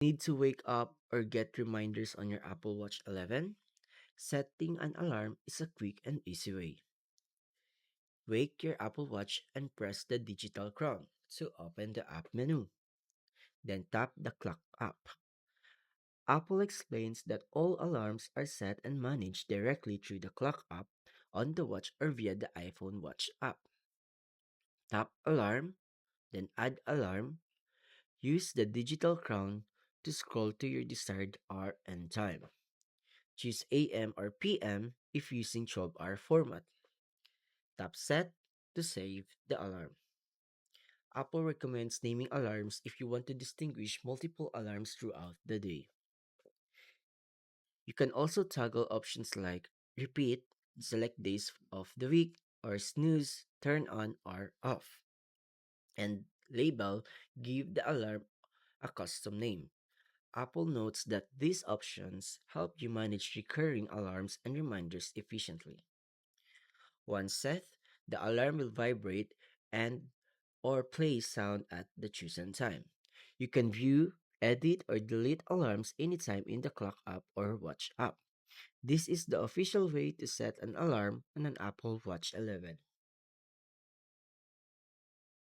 Need to wake up or get reminders on your Apple Watch 11? Setting an alarm is a quick and easy way. Wake your Apple Watch and press the digital crown to open the app menu. Then tap the clock app. Apple explains that all alarms are set and managed directly through the clock app on the watch or via the iPhone Watch app. Tap alarm, then add alarm. Use the digital crown to scroll to your desired hour and time. Choose AM or PM if using 12-hour format. Tap set to save the alarm. Apple recommends naming alarms if you want to distinguish multiple alarms throughout the day. You can also toggle options like repeat, select days of the week, or snooze, turn on or off. And label, give the alarm a custom name. Apple notes that these options help you manage recurring alarms and reminders efficiently. Once set, the alarm will vibrate and or play sound at the chosen time. You can view, edit, or delete alarms anytime in the clock app or watch app. This is the official way to set an alarm on an Apple Watch 11.